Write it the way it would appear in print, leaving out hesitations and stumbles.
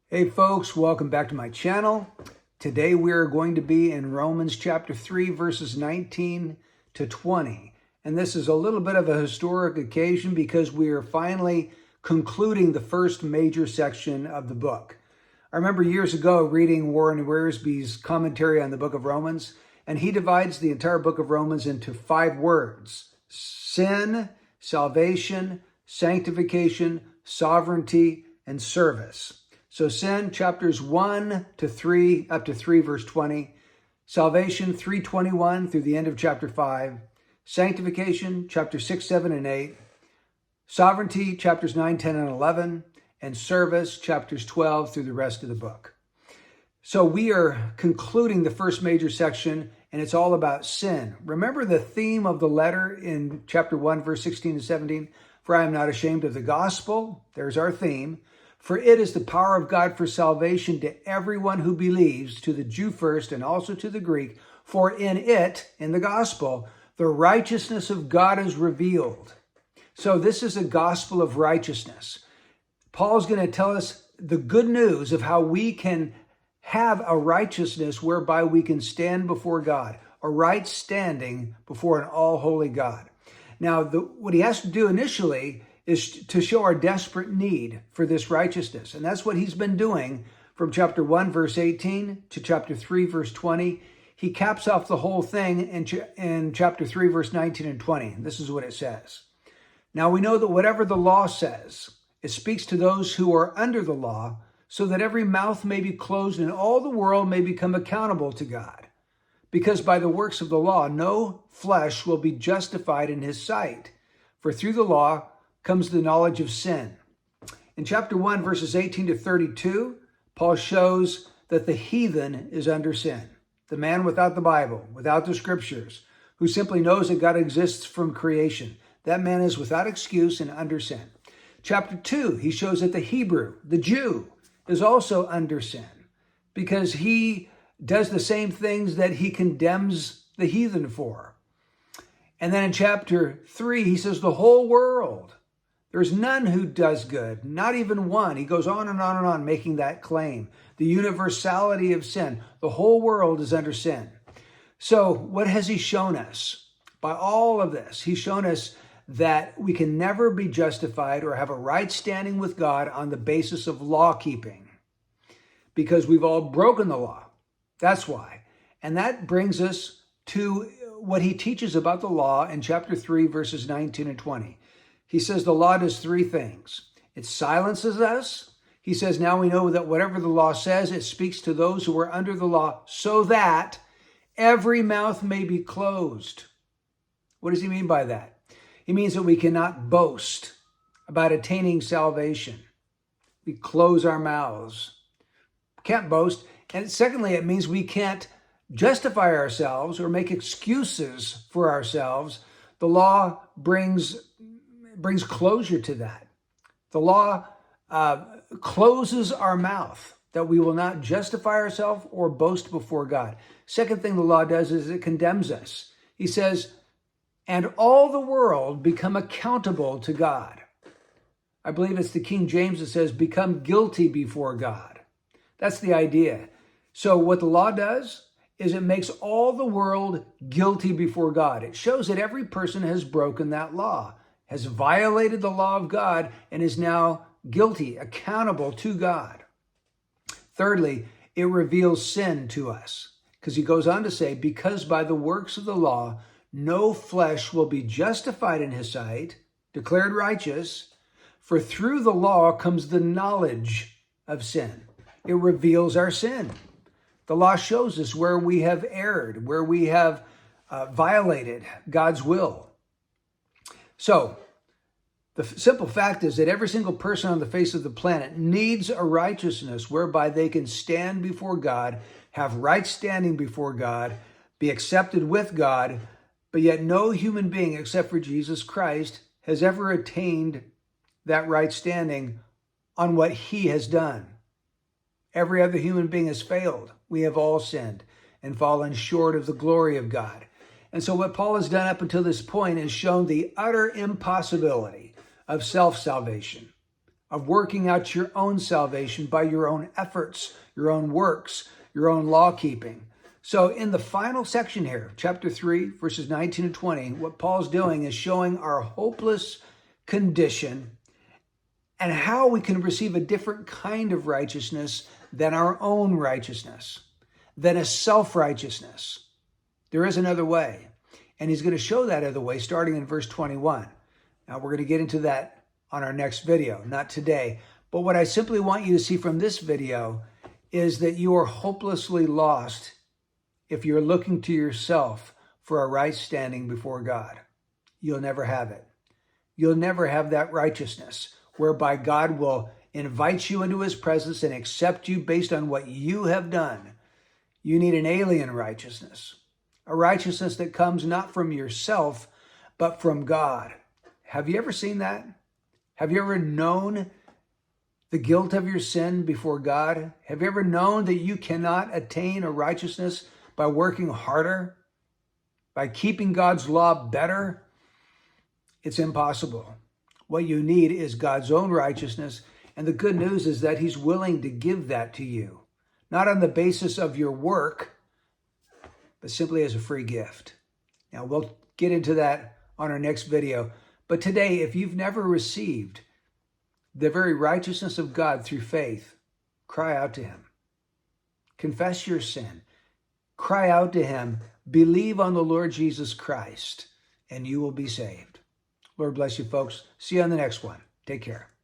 Hey folks, welcome back to my channel. Today we are going to be in Romans chapter 3 verses 19 to 20. And this is a little bit of a historic occasion because we are finally concluding the first major section of the book. I remember years ago reading Warren Wiersbe's commentary on the book of Romans, and he divides the entire book of Romans into 5 words: sin, salvation, sanctification, sovereignty, and service. So sin, chapters 1 to 3, up to 3 verse 20. Salvation, 3:21 through the end of chapter 5. Sanctification, chapter 6, 7, and 8. Sovereignty, chapters 9, 10, and 11. And service, chapters 12 through the rest of the book. So we are concluding the first major section, and it's all about sin. Remember the theme of the letter in chapter 1, verse 16 and 17? For I am not ashamed of the gospel. There's our theme. For it is the power of God for salvation to everyone who believes, to the Jew first and also to the Greek. For in it, in the gospel, the righteousness of God is revealed. So this is a gospel of righteousness. Paul's going to tell us the good news of how we can have a righteousness whereby we can stand before God, a right standing before an all-holy God. Now, what he has to do initially is to show our desperate need for this righteousness. And that's what he's been doing from chapter 1, verse 18 to chapter 3, verse 20. He caps off the whole thing in chapter 3, verse 19 and 20. This is what it says. Now we know that whatever the law says, it speaks to those who are under the law, so that every mouth may be closed and all the world may become accountable to God. Because by the works of the law, no flesh will be justified in his sight. For through the law comes the knowledge of sin. In chapter 1, verses 18 to 32, Paul shows that the heathen is under sin. The man without the Bible, without the scriptures, who simply knows that God exists from creation. That man is without excuse and under sin. Chapter 2, he shows that the Hebrew, the Jew, is also under sin because he does the same things that he condemns the heathen for. And then in chapter 3, he says the whole world, there's none who does good, not even one. He goes on and on and on making that claim. The universality of sin. The whole world is under sin. So what has he shown us? By all of this, he's shown us that we can never be justified or have a right standing with God on the basis of law keeping, because we've all broken the law. That's why. And that brings us to what he teaches about the law in chapter 3, verses 19 and 20. He says the law does 3 things. It silences us. He says now we know that whatever the law says, it speaks to those who are under the law so that every mouth may be closed. What does he mean by that? He means that we cannot boast about attaining salvation. We close our mouths. Can't boast. And secondly, it means we can't justify ourselves or make excuses for ourselves. The law brings closure to that. The law closes our mouth, that we will not justify ourselves or boast before God. Second thing the law does is it condemns us. He says, and all the world become accountable to God. I believe it's the King James that says, become guilty before God. That's the idea. So what the law does is it makes all the world guilty before God. It shows that every person has broken that law, has violated the law of God, and is now guilty, accountable to God. Thirdly, it reveals sin to us, because he goes on to say, because by the works of the law, no flesh will be justified in his sight, declared righteous, for through the law comes the knowledge of sin. It reveals our sin. The law shows us where we have erred, where we have violated God's will. So, the simple fact is that every single person on the face of the planet needs a righteousness whereby they can stand before God, have right standing before God, be accepted with God, but yet no human being except for Jesus Christ has ever attained that right standing on what he has done. Every other human being has failed. We have all sinned and fallen short of the glory of God. And so what Paul has done up until this point is shown the utter impossibility of self-salvation, of working out your own salvation by your own efforts, your own works, your own law keeping. So in the final section here, chapter 3, verses 19 and 20, what Paul's doing is showing our hopeless condition and how we can receive a different kind of righteousness than our own righteousness, than a self-righteousness. There is another way. And he's going to show that other way starting in verse 21. Now we're going to get into that on our next video, not today. But what I simply want you to see from this video is that you are hopelessly lost if you're looking to yourself for a right standing before God. You'll never have it. You'll never have that righteousness whereby God will invite you into his presence and accept you based on what you have done. You need an alien righteousness, a righteousness that comes not from yourself, but from God. Have you ever seen that? Have you ever known the guilt of your sin before God? Have you ever known that you cannot attain a righteousness by working harder, by keeping God's law better? It's impossible. What you need is God's own righteousness, and the good news is that he's willing to give that to you, not on the basis of your work, but simply as a free gift. Now, we'll get into that on our next video. But today, if you've never received the very righteousness of God through faith, cry out to him. Confess your sin. Cry out to him. Believe on the Lord Jesus Christ, and you will be saved. Lord bless you, folks. See you on the next one. Take care.